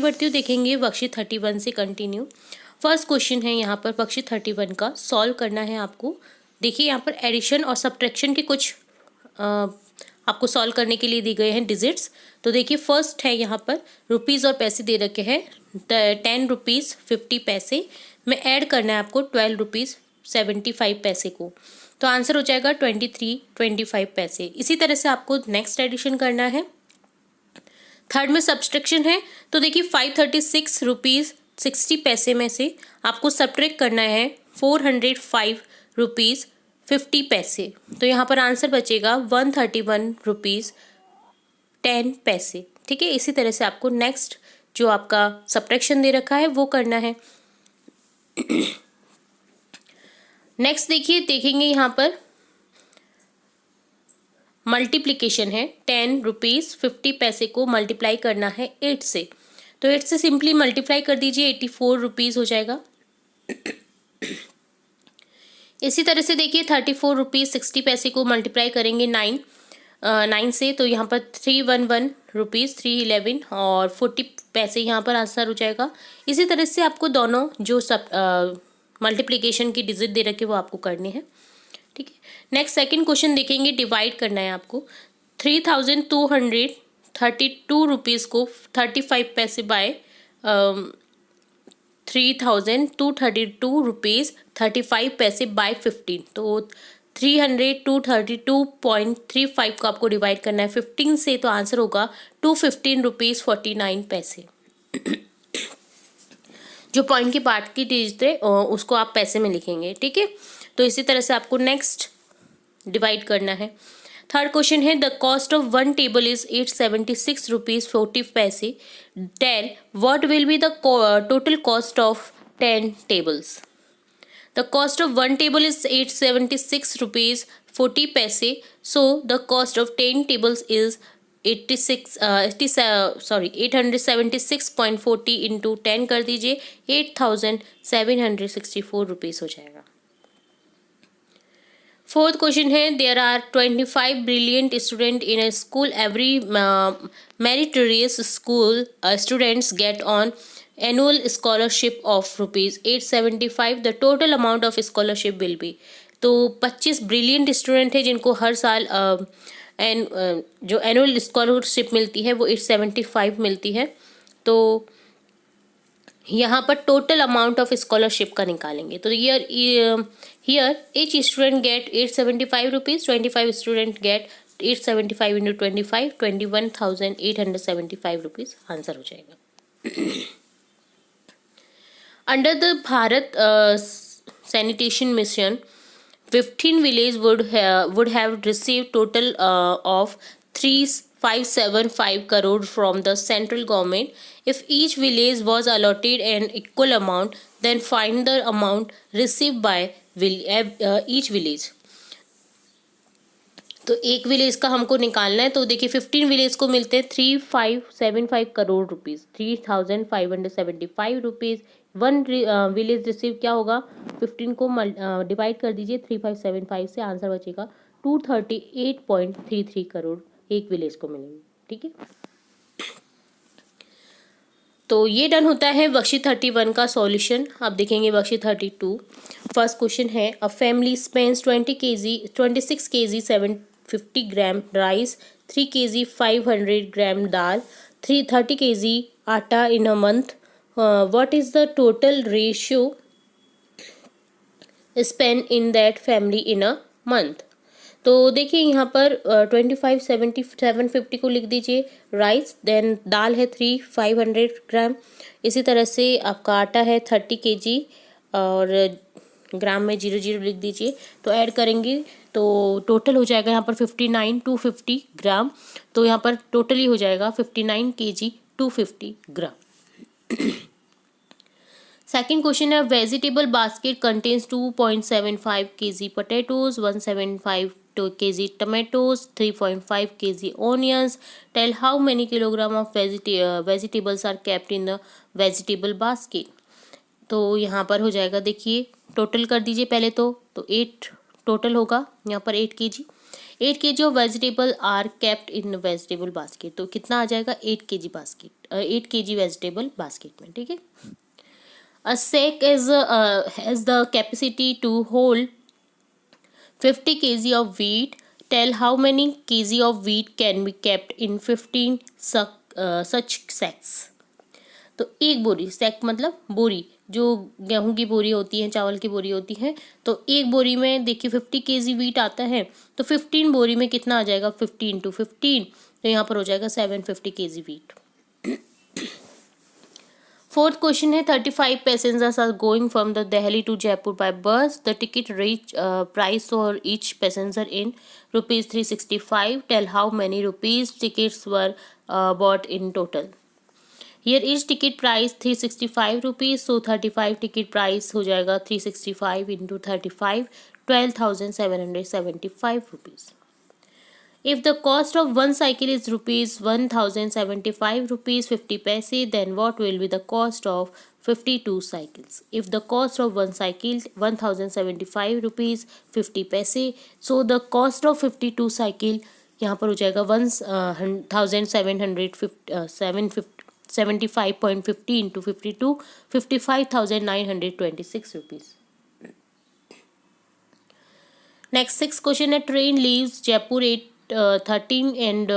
बढ़ती हूँ, देखेंगे वर्कशीट 31 से कंटिन्यू। फर्स्ट क्वेश्चन है यहाँ पर वर्कशीट 31 का, सॉल्व करना है आपको। देखिए यहाँ पर एडिशन और सब्ट्रैक्शन के कुछ आपको सॉल्व करने के लिए दी गए हैं डिजिट्स। तो देखिए फर्स्ट है यहाँ पर रुपीज़ और पैसे दे रखे हैं। 10 रुपीज़ 50 पैसे में ऐड करना है आपको 12 रुपीज़ 75 पैसे को। तो आंसर हो जाएगा 23.25 पैसे। इसी तरह से आपको नेक्स्ट एडिशन करना है। थर्ड में सब्सट्रैक्शन है, तो देखिए 536 रुपीज़ 60 पैसे में से आपको सब्ट्रैक्ट करना है 405 रुपीज़ 50 पैसे। तो यहाँ पर आंसर बचेगा 131 रुपीज़ 10 पैसे। ठीक है, इसी तरह से आपको नेक्स्ट जो आपका सब्ट्रैक्शन दे रखा है वो करना है। नेक्स्ट देखेंगे यहाँ पर मल्टीप्लिकेशन है। 10 रुपीज़ 50 पैसे को मल्टीप्लाई करना है 8 से। तो 8 से सिंपली मल्टीप्लाई कर दीजिए, 84 रुपीज़ हो जाएगा। इसी तरह से देखिए 34 रुपीज़ 60 पैसे को मल्टीप्लाई करेंगे 9 से, तो यहाँ पर 311 रुपीज़ 311 और 40 पैसे यहाँ पर आंसर हो जाएगा। इसी तरह से आपको दोनों जो सब मल्टीप्लिकेशन की डिजिट दे रखे वो आपको करने हैं। ठीक है, नेक्स्ट सेकंड क्वेश्चन देखेंगे, डिवाइड करना है आपको। 3232 रुपीज़ को 35 पैसे बाय 3232 रुपीज़ 35 पैसे बाय 15। तो 332.35 को आपको डिवाइड करना है 15 से, तो आंसर होगा 215 रुपीज़ 49 पैसे। जो पॉइंट की पार्ट की डिजिट है उसको आप पैसे में लिखेंगे। ठीक है, तो इसी तरह से आपको नेक्स्ट डिवाइड करना है। थर्ड क्वेश्चन है, the cost of 1 table is 876 rupees 40 पैसे। Tell what will be the total cost of 10 tables. The cost of 1 table is 876 rupees 40 पैसे। So the cost of 10 tables is 876.40 into 10 कर दीजिए, 8764 rupees हो जाएगा। Fourth question है, there are 25 brilliant student in a school. Every meritorious school students get on annual scholarship of rupees 875। The total amount of scholarship will be. तो 25 brilliant student है जिनको हर साल जो एनुअल स्कॉलरशिप मिलती है वो 875 मिलती है। तो यहाँ पर टोटल अमाउंट ऑफ स्कॉलरशिप का निकालेंगे। तो here each student gate 875 rupees, 25 student gate 875 into 25, 21,875 rupees answer हो जाएगा। Under the Bharat sanitation mission 15 villages would have received total of 3,575 crore from the central government. If each village was allotted an equal amount, then find the amount received by each village. तो एक village का हमको निकालना है। तो देखिए 15 village को मिलते हैं 3,575 crore rupees, 3,575 rupees. 1 village receive क्या होगा, 15 को डिवाइड कर दीजिए 3,575 से, आंसर बचेगा 238.33 करोड़ एक विलेज को मिलेंगे। ठीक है, तो ये डन होता है वर्कशीट 31 का सॉल्यूशन। अब देखेंगे वर्कशीट 32। फर्स्ट क्वेश्चन है, a family spends 26 kg 750 gram rice, 3 kg 500 gram dal, 30 kg atta in a month. What is the total ratio spend in that family in a month. तो देखिए यहाँ पर 25 70 750 को लिख दीजिए राइस, देन दाल है 500 ग्राम, इसी तरह से आपका आटा है 30 kg और ग्राम में 00 लिख दीजिए। तो ऐड करेंगे तो टोटल हो जाएगा यहाँ पर 59,250 ग्राम। तो यहाँ पर टोटली हो जाएगा 59 kg 250 ग्राम। सेकेंड क्वेश्चन है, vegetable basket contains 2.75 kg potatoes, 175 kg tomatoes, 3.5 kg onions. Tell how many kilogram of vegetables are kept in the vegetable basket. तो यहाँ पर हो जाएगा, देखिए टोटल कर दीजिए पहले तो 8 टोटल होगा यहाँ पर 8 kg। 8 kg of vegetable are kept in vegetable basket, तो कितना आ जाएगा 8 kg वेजिटेबल बास्केट में, ठीक है। A sack is has the capacity to hold 50 kg of wheat. Tell how many kg of wheat can be kept in 15 such sacks. तो एक बोरी, sac मतलब बोरी, जो गेहूं की बोरी होती है, चावल की बोरी होती है, तो एक बोरी में देखिए 50 kg वीट आता है, तो 15 बोरी में कितना आ जाएगा 15 × 15, तो यहाँ पर हो जाएगा 750 kg वीट। फोर्थ क्वेश्चन है 35 passengers are going from the Delhi to Jaipur by bus. The ticket reach price for each passenger in ₹365। Tell how many rupees tickets were bought in total. Here each ticket price 365 rupees, so 35 ticket price हो जाएगा 365 × 35, 12,775 rupees. If the cost of one cycle is rupees 1075 rupees 50 paise, then what will be the cost of 52 cycles? If the cost of one cycle 1075 rupees 50 paise, so the cost of 52 cycle यहाँ पर हो जाएगा 1,775.50 into 52, 55,926 rupees. Next, sixth question है train leaves Jaipur 8:13 and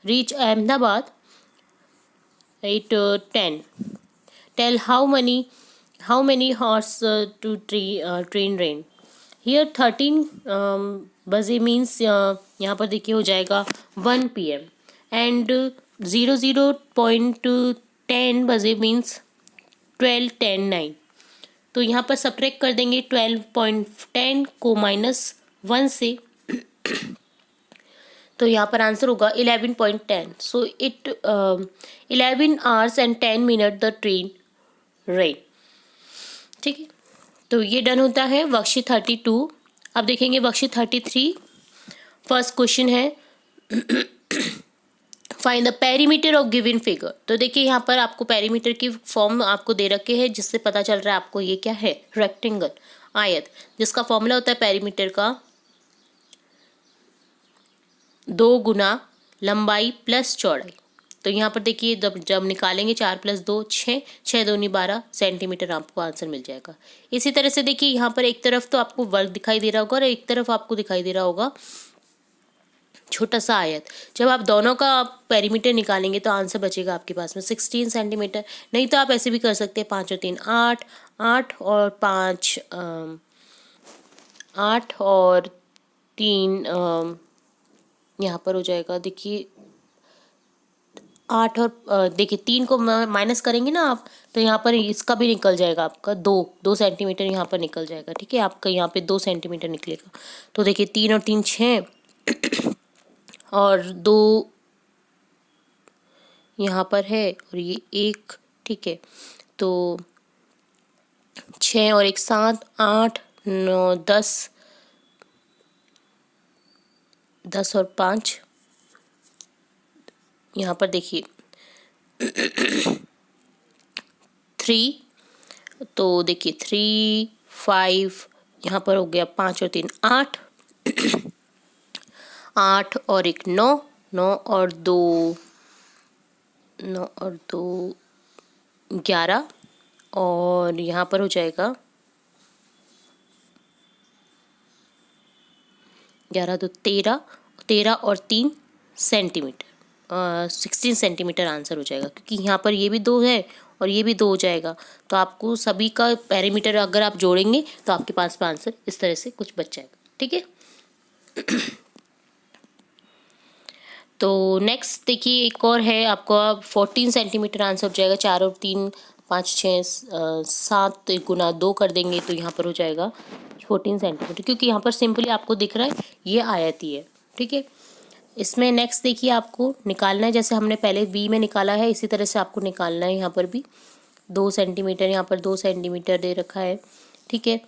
reach Ahmedabad 8:10. Tell how many hours to train rain. Here 13 बजे means यहाँ पर देखिए हो जाएगा 1 PM and 00.10 बजे means 12:10:09. तो यहाँ पर सब्ट्रैक्ट कर देंगे 12.10 को -1 से, तो यहाँ पर आंसर होगा 11.10. सो 11 hours and 10 minutes the train rain, ठीक है। तो ये डन होता है वर्कशीट 32। अब देखेंगे वर्कशीट 33। फर्स्ट क्वेश्चन है find the perimeter of given figure. तो देखिए यहाँ पर आपको पेरीमीटर की फॉर्म आपको दे रखे हैं, जिससे पता चल रहा है आपको ये क्या है, रेक्टेंगल, आयत, जिसका फॉर्मूला होता है पेरीमीटर का 2 गुना लंबाई प्लस चौड़ाई। तो यहाँ पर देखिए जब निकालेंगे 4 + 2 6, 6 दूनी 12 सेंटीमीटर आपको आंसर मिल जाएगा। इसी तरह से देखिए यहाँ पर एक तरफ तो आपको वर्ग दिखाई दे रहा होगा और एक तरफ आपको दिखाई दे रहा होगा छोटा सा आयत। जब आप दोनों का पेरीमीटर निकालेंगे तो आंसर बचेगा आपके पास में 16 सेंटीमीटर। नहीं तो आप ऐसे भी कर सकते हैं 5 और 3 8, 8 और 5 8 और 3 यहाँ पर हो जाएगा देखिए 8 और देखिए 3 को माइनस करेंगे ना आप, तो यहाँ पर इसका भी निकल जाएगा आपका 2 सेंटीमीटर यहाँ पर निकल जाएगा, ठीक है। आपका यहाँ पे 2 सेंटीमीटर निकलेगा। तो देखिए 3 और 3 6 और 2 यहाँ पर है और ये 1, ठीक है। तो 6 और 1 7 8 9 10 10 और 5 यहाँ पर देखिए 3, तो देखिए 3 5 यहाँ पर हो गया 5 और 3 8 8 और 1 9 9 और 2 11 और यहाँ पर हो जाएगा 11 तो 13 और 3 सेंटीमीटर 16 सेंटीमीटर आंसर हो जाएगा, क्योंकि यहाँ पर ये भी 2 है और ये भी 2 हो जाएगा। तो आपको सभी का पेरीमीटर अगर आप जोड़ेंगे तो आपके पास में आंसर इस तरह से कुछ बच जाएगा, ठीक है। तो नेक्स्ट देखिए एक और है आपका 14 सेंटीमीटर आंसर हो जाएगा। 4 और 3 5 6 7 गुना 2 कर देंगे तो यहाँ पर हो जाएगा 14 सेंटीमीटर, क्योंकि यहाँ पर सिंपली आपको दिख रहा है ये आयत ही है, ठीक है। इसमें नेक्स्ट देखिए आपको निकालना है, जैसे हमने पहले बी में निकाला है इसी तरह से आपको निकालना है। यहाँ पर भी 2 सेंटीमीटर, यहाँ पर 2 सेंटीमीटर दे रखा है, ठीक है।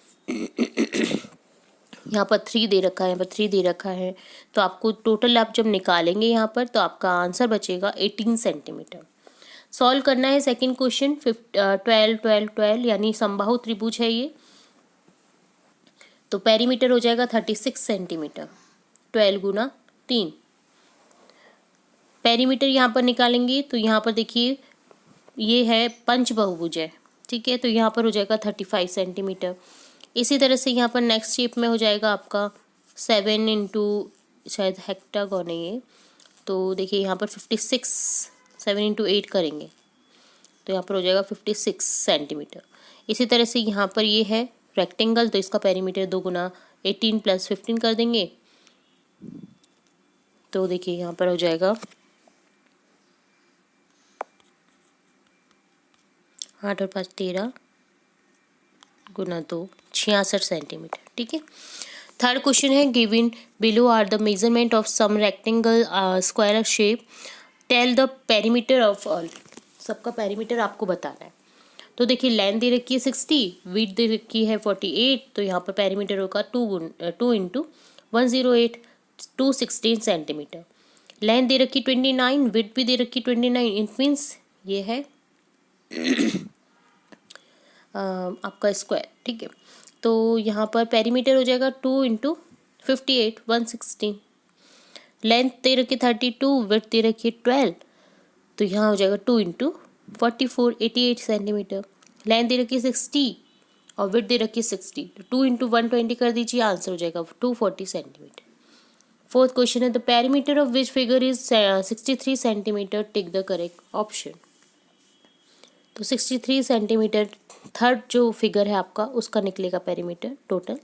यहाँ पर 3 दे रखा है, यहाँ पर 3 दे रखा है। तो आपको टोटल आप जब निकालेंगे यहाँ पर तो आपका आंसर बचेगा 18 सेंटीमीटर। सॉल्व करना है सेकंड क्वेश्चन 12 12 12 यानी समबाहु त्रिभुज है ये। तो पेरीमीटर हो जाएगा 36 सेंटीमीटर, 12 गुना 3। पेरीमीटर यहाँ पर निकालेंगे तो यहाँ पर देखिए ये है पंचबहुभुज है, ठीक है, तो यहाँ पर हो जाएगा 35 सेंटीमीटर। इसी तरह से यहाँ पर नेक्स्ट शेप में हो जाएगा आपका 7 इंटू, शायद हेक्टागोन है ये, तो देखिए यहाँ पर 56, 7 इंटू 8 करेंगे तो यहाँ पर हो जाएगा 56 सेंटीमीटर। इसी तरह से यहाँ पर ये है रेक्टेंगल, तो इसका पेरीमीटर 2 गुना 18 प्लस 15 कर देंगे तो देखिए यहाँ पर हो जाएगा 8 और 5 13 गुना 2 66 सेंटीमीटर, ठीक है। थर्ड क्वेश्चन है given below are the measurement of some rectangle square shape, tell the perimeter of all. सबका पेरीमीटर आपको बताना है। तो देखिए लेंथ दे रखी है 60, विड्थ दे रखी है 48, तो यहाँ पर पेरीमीटर होगा 2 इंटू 108, 216 सेंटीमीटर। लेंथ दे रखी 29, विड्थ भी दे रखी 29, इट मीन्स ये है आपका स्क्वायर, ठीक है। तो यहाँ पर पेरीमीटर हो जाएगा 2 इंटू 58, 116। लेंथ दे रखी 32, विड्थ दे रखी 12, तो यहाँ हो जाएगा 2 इंटू 44, 88 सेंटीमीटर। लेंथ दे रखी 60 और विड्थ दे रखी 60, तो 2 इंटू 120 कर दीजिए, आंसर हो जाएगा 240 सेंटीमीटर। फोर्थ क्वेश्चन है the perimeter of which figure is 63 centimetre, tick the correct option. तो 63 सेंटीमीटर थर्ड जो फिगर है आपका उसका निकलेगा पेरीमीटर टोटल,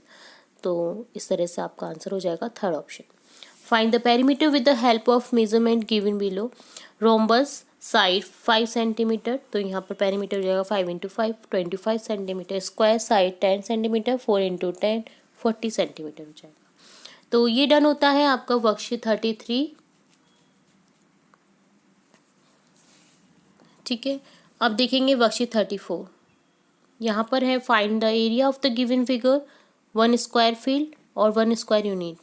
तो इस तरह से आपका आंसर हो जाएगा third option. Find the perimeter with the help of measurement given below. Rhombus side 5 centimetre, तो यहाँ पर पेरीमीटर हो जाएगा 5 into 5 25 centimetre. Square side 10 centimetre, 4 into 10 40 centimetre हो जाएगा। तो ये डन होता है आपका वर्कशीट 33, ठीक है। अब देखेंगे वर्कशीट 34। यहाँ पर है find the area of the given figure, 1 square field और 1 square unit.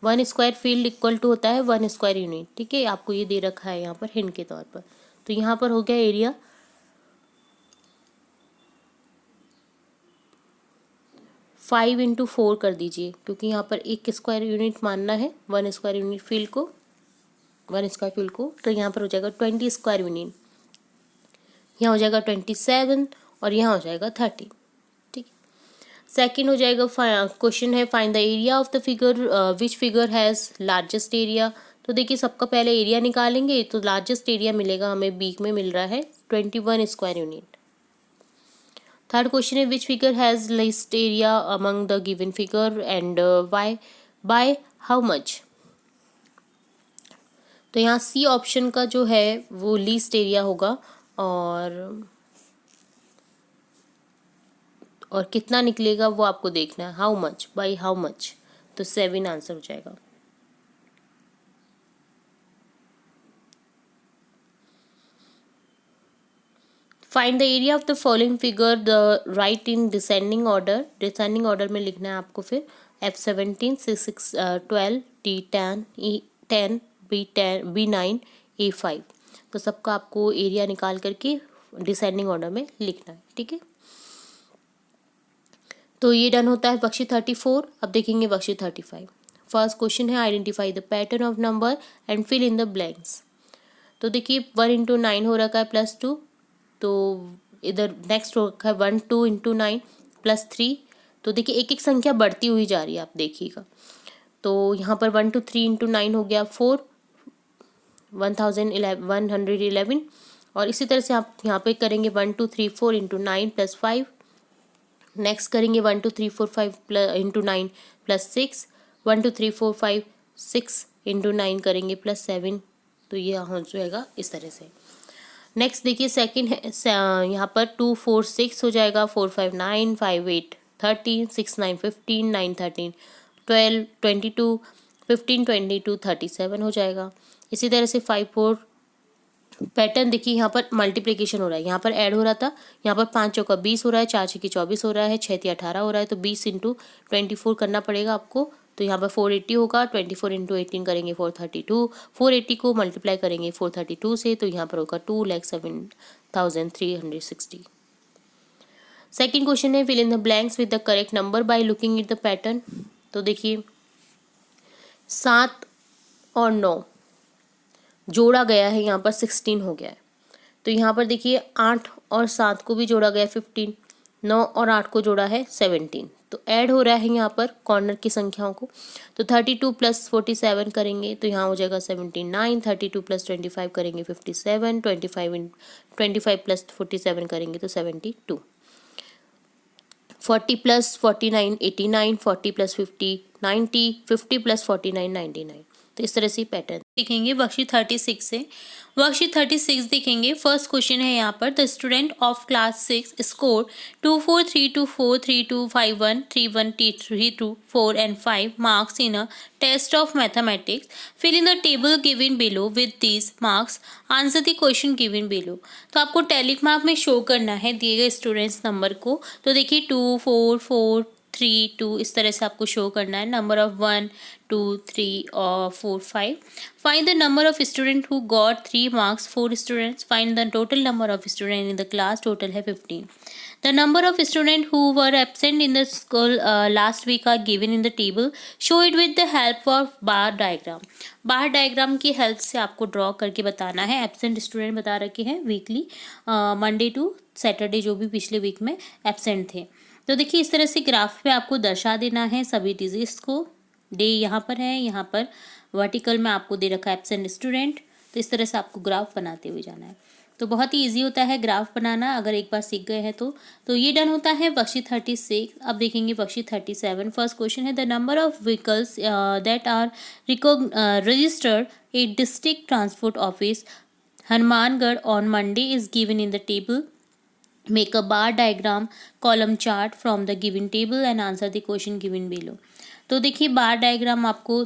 1 square field equal to होता है 1 स्क्वायर यूनिट, ठीक है, आपको ये दे रखा है यहाँ पर हिंट के तौर पर। तो यहाँ पर हो गया एरिया 5 इंटू 4 कर दीजिए, क्योंकि यहाँ पर 1 स्क्वायर यूनिट मानना है 1 स्क्वायर यूनिट फील्ड को, 1 स्क्वायर फील्ड को, तो यहाँ पर हो जाएगा 20 स्क्वायर यूनिट। यहाँ हो जाएगा 27 और यहाँ हो जाएगा 30, ठीक है। सेकेंड हो जाएगा क्वेश्चन है find the area of the figure which figure has largest area. तो देखिए सबका पहले एरिया निकालेंगे, तो लार्जेस्ट एरिया मिलेगा हमें बीच में मिल रहा है 21 स्क्वायर यूनिट। थर्ड क्वेश्चन है which figure has least area among the given figure and why by how much. तो यहाँ सी ऑप्शन का जो है वो लीस्ट एरिया होगा और कितना निकलेगा वो आपको देखना है, how much by how much, तो 7 आंसर हो जाएगा। Find the area of the following figure, the right in descending order. Descending order में लिखना है आपको फिर F17, C6, 12, D10, E10, B9, A5। तो सबका आपको एरिया निकाल करके डिसेंडिंग ऑर्डर में लिखना है, ठीक है। तो ये डन होता है वर्कशीट 34। अब देखेंगे वर्कशीट 35। फर्स्ट क्वेश्चन है identify the pattern of number and fill in the blanks. तो देखिए 1 इंटू 9 हो रखा है +2, तो इधर नेक्स्ट हो रखा है 1 2 इंटू 9 +3। तो देखिए एक एक संख्या बढ़ती हुई जा रही है, आप देखिएगा। तो यहाँ पर 1 2 3 इंटू 9 हो गया 4, 111, और इसी तरह से आप यहाँ पे करेंगे 1 2 3 4 इंटू 9 +5। नेक्स्ट करेंगे 1 2 3 4 5 इंटू 9 +6, 1 2 3 4 5 6 इंटू 9 करेंगे +7। तो ये हो जाएगा इस तरह से। नेक्स्ट देखिए सेकंड है यहाँ पर 2 4 6 हो जाएगा, 4 5 9, 5 8 13, 6 9 15, 9 13 12, 22, 15 22 37 हो जाएगा। इसी तरह से 5 4 पैटर्न देखिए यहाँ पर मल्टीप्लिकेशन हो रहा है, यहाँ पर ऐड हो रहा था, यहाँ पर 5 चौका 20 हो रहा है, 4 छक्के 24 हो रहा है, 6 18 हो रहा है, तो 20 इंटू 24 करना पड़ेगा आपको। तो यहाँ पर 480 होगा, 24 इंटू 18 करेंगे 432, 480 को मल्टीप्लाई करेंगे 432 से, तो यहाँ पर होगा 2,07,360। सेकेंड क्वेश्चन है fill in the blanks with the correct number by looking at the pattern. तो देखिए 7 और 9 जोड़ा गया है, यहाँ पर 16 हो गया है। तो यहाँ पर देखिए 8 और 7 को भी जोड़ा गया है 15, 9 और 8 को जोड़ा है 17। तो ऐड हो रहा है यहाँ पर कॉर्नर की संख्याओं को। तो 32 प्लस 47 करेंगे तो यहाँ हो जाएगा 79, 32 प्लस 25 करेंगे 57, 25 प्लस 47 करेंगे तो 72, 40 प्लस 49 89, 40 प्लस 50 90, 50 प्लस 49 99। तो इस तरह से पैटर्न देखेंगे वर्कशीट 36 से। वर्कशीट 36 देखेंगे, फर्स्ट क्वेश्चन है यहाँ पर, the student of class 6 score 24324 3251 3132 4 and 5 marks in a test of mathematics. Fill in the table given below with these marks. Answer the question given below. तो आपको टेलिक map में show करना है दिए गए स्टूडेंट्स नंबर को। तो देखिए 2 4 4 3 2 इस तरह से आपको शो करना है। नंबर ऑफ 1 2 3 और 4 5। Find the number of student who got 3 marks 4 students. Find the total number of student in the class, total है 15। The number of students who were absent in the school last week are given in the table. Show it with the help of bar diagram. Bar diagram की help से आपको draw करके बताना है। Absent student बता रखे हैं weekly, Monday to Saturday जो भी पिछले वीक में एब्सेंट थे। तो देखिए इस तरह से ग्राफ पे आपको दर्शा देना है सभी डिजिट्स को। डे यहाँ पर है, यहाँ पर वर्टिकल में आपको दे रखा है एब्सेंट स्टूडेंट। तो इस तरह से आपको ग्राफ बनाते हुए जाना है। तो बहुत ही इजी होता है ग्राफ बनाना अगर एक बार सीख गए हैं तो ये डन होता है वर्कशीट 36। अब देखेंगे वर्कशीट 37। फर्स्ट क्वेश्चन है, the number of vehicles that are registered at district transport office Hanumangarh on Monday is given in the table. Make a bar diagram, column chart from the given table and answer the question given below. तो देखिए बार diagram आपको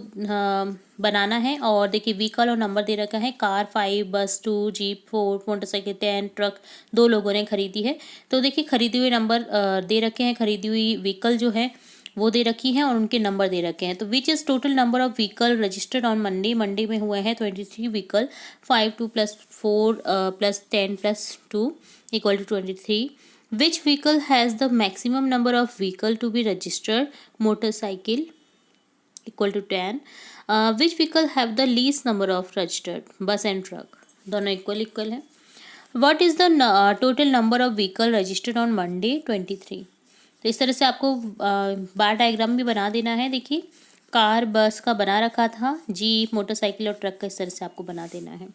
बनाना है और देखिए vehicle और number दे रखा है, car 5, बस 2, जीप 4, मोटरसाइकिल 10, ट्रक 2 लोगों ने खरीदी है। तो देखिए खरीदी हुई नंबर दे रखे हैं, खरीदी हुई व्हीकल जो है वो दे रखी है और उनके नंबर दे रखे हैं। तो which is total number of vehicle registered on Monday. Monday में हुए हैं 23 vehicle. 5 2 plus 4 plus 10 plus 2 equal to 23. Which vehicle has the maximum number of vehicle to be registered? Motorcycle equal to 10. Which vehicle have the least number of registered? Bus and truck. दोनों equal है। What is the total number of vehicle registered on Monday? 23. तो इस तरह से आपको बार diagram भी बना देना है। देखिए कार बस का बना रखा था, जीप मोटरसाइकिल और ट्रक का इस तरह से आपको बना देना है।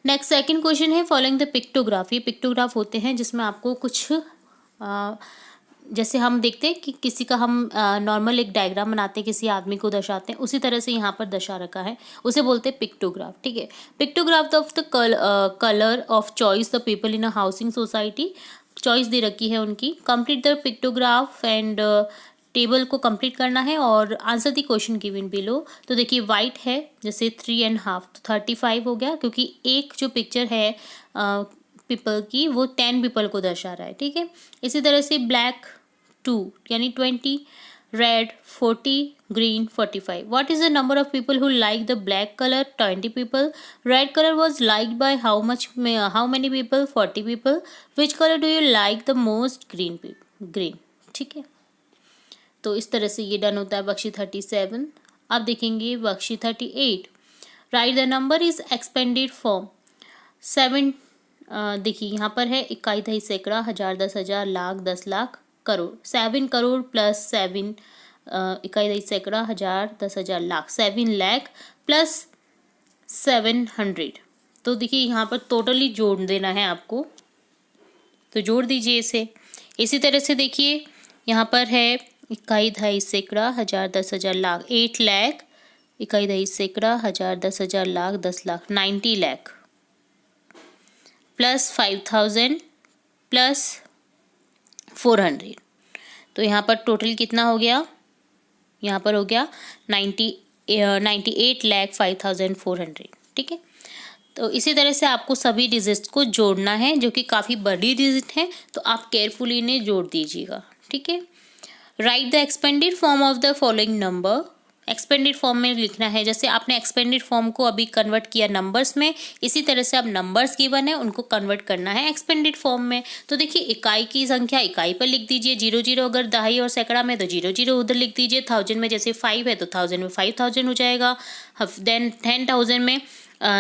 नेक्स्ट सेकंड क्वेश्चन है, फॉलोइंग द पिक्टोग्राफ। ये पिक्टोग्राफ होते हैं जिसमें आपको कुछ जैसे हम देखते हैं कि किसी का हम नॉर्मल एक डायग्राम बनाते हैं, किसी आदमी को दर्शाते हैं, उसी तरह से यहाँ पर दर्शा रखा है, उसे बोलते हैं पिक्टोग्राफ। ठीक है, pictograph of the colour of choice the people in a housing society. Choice दे रखी है उनकी। Complete the pictograph and table को कंप्लीट करना है और answer the question given below. तो देखिए वाइट है जैसे 3.5 तो 35 हो गया, क्योंकि एक जो पिक्चर है पीपल की वो 10 पीपल को दर्शा रहा है। ठीक है, इसी तरह से ब्लैक 2 यानी 20, red 40, green 45। What is the number of people who like the black colour? 20 people. Red colour was like by how many people? 40 people. Which colour do you like the most? Green. ठीक है, तो इस तरह से ये done होता है worksheet 37। अब देखेंगे worksheet 38। Right the number is expanded form 7। देखिए यहाँ पर है 21 दही सैकड़ा, 1000 10,000 लाख 10 लाख करोड़। 7 करोड़ प्लस 7 21 दही सैकड़ा 1000 10,000 लाख 7 लाख प्लस 700। तो देखिए यहाँ पर टोटली जोड़ देना है आपको, तो जोड़ दीजिए इसे। इसी तरह से देखिए यहाँ पर है 21 दही सैकड़ा 1000 10,000 लाख 8 लाख, 21 दही सैकड़ा 1000 10,000 लाख 10 लाख 90 लाख प्लस 5000 प्लस 400। तो यहाँ पर टोटल कितना हो गया? यहाँ पर हो गया 98 लाख 5400। ठीक है, तो इसी तरह से आपको सभी डिजिट्स को जोड़ना है, जो कि काफ़ी बड़ी डिजिट है, तो आप केयरफुली इन्हें जोड़ दीजिएगा। ठीक है, write the expanded form of the following number expanded form में लिखना है। जैसे आपने एक्सपेंडेड फॉर्म को अभी कन्वर्ट किया नंबर्स में, इसी तरह से अब नंबर्स गिवन है उनको कन्वर्ट करना है एक्सपेंडेड फॉर्म में। तो देखिए इकाई की संख्या इकाई पर लिख दीजिए, 0 0 अगर दहाई और सैकड़ा में तो 0 0 उधर लिख दीजिए। 1000 में जैसे 5 है तो 1000 में 5000 हो जाएगा। देन 10,000 में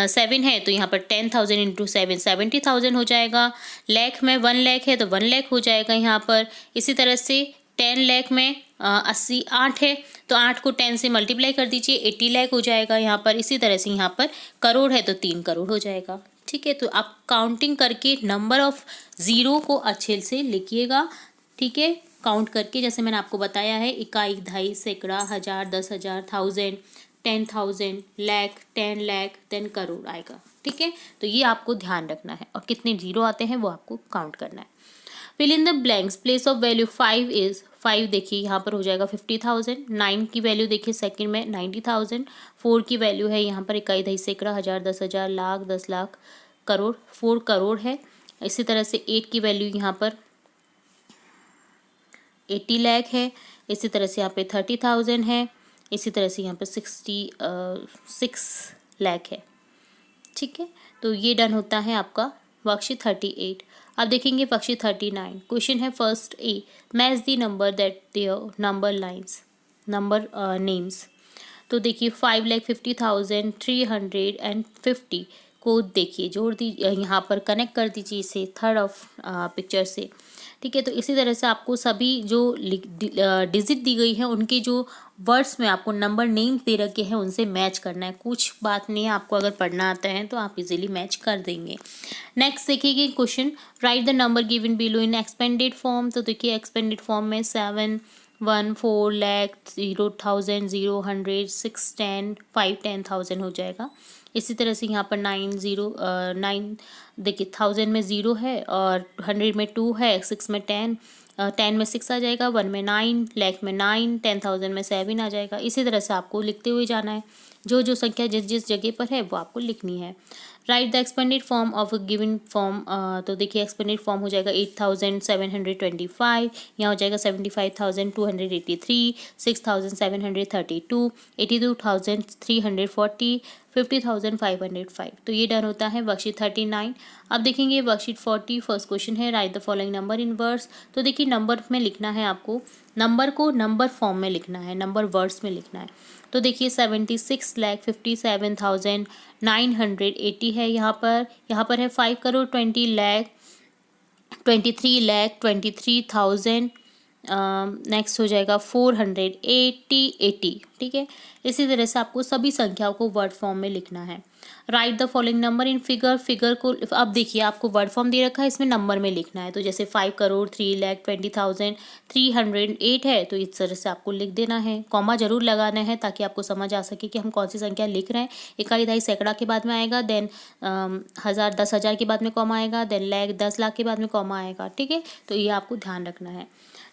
7 है तो यहाँ पर 10,000 इंटू 7 70,000 हो जाएगा। लाख में 1 लाख है तो 1 लाख हो जाएगा यहाँ पर। इसी तरह से 10 लाख में 80 8 है तो 8 को 10 से मल्टीप्लाई कर दीजिए, 80 लाख हो जाएगा यहाँ पर। इसी तरह से यहाँ पर करोड़ है तो 3 करोड़ हो जाएगा। ठीक है, तो आप काउंटिंग करके नंबर ऑफ ज़ीरो को अच्छे से लिखिएगा। ठीक है, काउंट करके जैसे मैंने आपको बताया है, इकाई, दहाई, सैकड़ा, हज़ार, 10,000, 1000, 10,000, लाख, 10 लाख, देन करोड़ आएगा। ठीक है, तो ये आपको ध्यान रखना है और कितने जीरो आते हैं वो आपको काउंट करना है। Fill in the blanks. Place of value 5 is 5 देखिए यहाँ पर हो जाएगा 50,000। 9 की वैल्यू देखिए सेकंड में 90,000। 4 की वैल्यू है यहाँ पर इकाई, दहाई, सैकड़ा, हज़ार, 10,000, लाख, 10 लाख, करोड़, 4 करोड़ है। इसी तरह से 8 की वैल्यू यहाँ पर 80 लाख है। इसी तरह से यहाँ पे 30,000 है। इसी तरह से यहाँ पे 66 लाख है। ठीक है, तो ये डन होता है आपका वर्कशीट 38। अब देखेंगे वर्कशीट 39। क्वेश्चन है first A, match the number that there number lines number names. तो देखिए 5,50,350 को देखिए जोड़ दीजिए, यहाँ पर कनेक्ट कर दीजिए इसे थर्ड ऑफ पिक्चर से। ठीक है, तो इसी तरह से आपको सभी जो डिजिट दी गई है उनके जो वर्ड्स में आपको नंबर नेम दे रखे हैं उनसे मैच करना है। कुछ बात नहीं है, आपको अगर पढ़ना आता है तो आप इजीली मैच कर देंगे। नेक्स्ट देखिए question, right the number given below in expanded form. तो देखिए एक्सपेंडेड फॉर्म में 7 1 4 लाख 0,000 0 100 6 10 5 10,000 हो जाएगा। इसी तरह से यहाँ पर 9 देखिए 1000 में 0 है और 100 में 2 है, 6 में 10, 10 में 6 आ जाएगा, 1 में 9, लाख में 9, 10,000 में 7 आ जाएगा। इसी तरह से आपको लिखते हुए जाना है, जो जो संख्या जिस जिस जगह पर है वो आपको लिखनी है। Write the expanded form of a given form. तो देखिए एक्सपेंडेड फॉर्म हो जाएगा 8,725, यहाँ हो जाएगा 75,283, 6,732, 82,340, 50,505। तो ये डन होता है वर्कशीट 39। अब देखेंगे वर्कशीट 40। फर्स्ट क्वेश्चन है write the following number in words. तो देखिए नंबर में लिखना है आपको, नंबर को नंबर फॉर्म में लिखना है, नंबर वर्ड्स में लिखना है। तो देखिए 76,57,980 है यहाँ पर है 5 करोड़ 20 लाख 23 लाख 23,000। नेक्स्ट हो जाएगा 480। ठीक है, इसी तरह से आपको सभी संख्याओं को वर्ड फॉर्म में लिखना है। Write the following number in figure. Figure को अब देखिए आपको वर्ड फॉर्म दे रखा है, इसमें नंबर में लिखना है। तो जैसे 5 करोड़ 3,20,308 है तो इस तरह से आपको लिख देना है। कॉमा जरूर लगाना है ताकि आपको समझ आ सके कि हम कौन सी संख्या लिख रहे हैं। इकाई, दहाई, सैकड़ा के बाद में आएगा, देन हज़ार 10,000 के बाद में कॉमा आएगा, देन लाख 10 लाख के बाद में कॉमा आएगा। ठीक है, तो ये आपको ध्यान रखना है।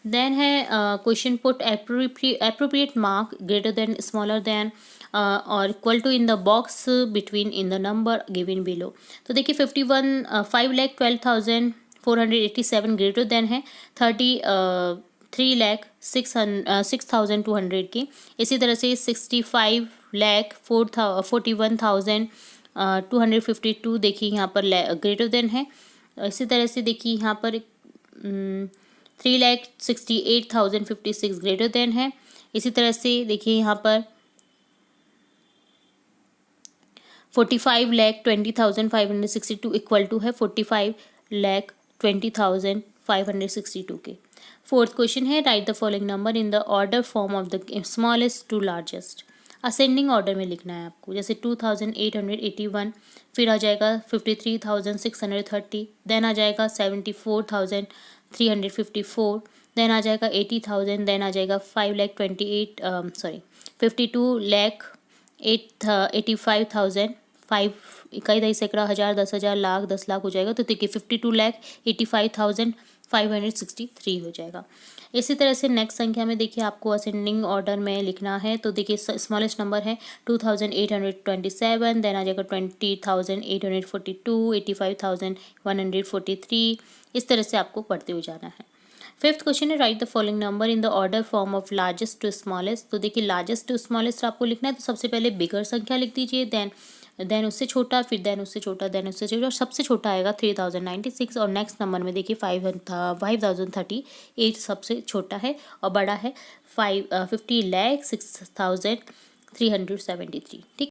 देन है question, put appropriate mark greater than, smaller than और equal to in the box between in the number given below. तो देखिए 5,12,487 ग्रेटर देन है 33,06,200 की। इसी तरह से 65,41,252 देखिए यहाँ पर ग्रेटर देन है। इसी तरह से देखिए यहाँ पर 3,68,056 ग्रेटर देन है। इसी तरह से देखिए यहाँ पर 45,20,562 इक्वल टू है 45,20,562 के। फोर्थ क्वेश्चन है write the following number in the order form of the smallest to largest. Ascending order में लिखना है आपको। जैसे 2,881, फिर आ जाएगा 53,630, देन आ जाएगा 74,354, देन आ जाएगा 80,000, देन आ जाएगा 52,85,000, 5 इकाई, दहाई, सैकड़ा, हज़ार, 10,000, लाख, 10 लाख हो जाएगा। तो देखिए 52,85,563 हो जाएगा। इसी तरह से नेक्स्ट संख्या में देखिए आपको असेंडिंग ऑर्डर में लिखना है। तो देखिए स्मॉलेस्ट नंबर है 2,827, देन आ जाएगा 20,842, 85,143। इस तरह से आपको पढ़ते हुए जाना है। फिफ्थ क्वेश्चन है write the following number in the order form of largest to smallest. तो देखिए लार्जेस्ट टू स्मॉलेस्ट आपको लिखना है, तो सबसे पहले बिगर संख्या लिख दीजिए, देन उससे छोटा, फिर देन उससे छोटा, देन उससे छोटा, और सबसे छोटा आएगा 3096, और नेक्स्ट नंबर में देखिए 5038 सबसे छोटा है, और बड़ा है 50,06,373। ठीक।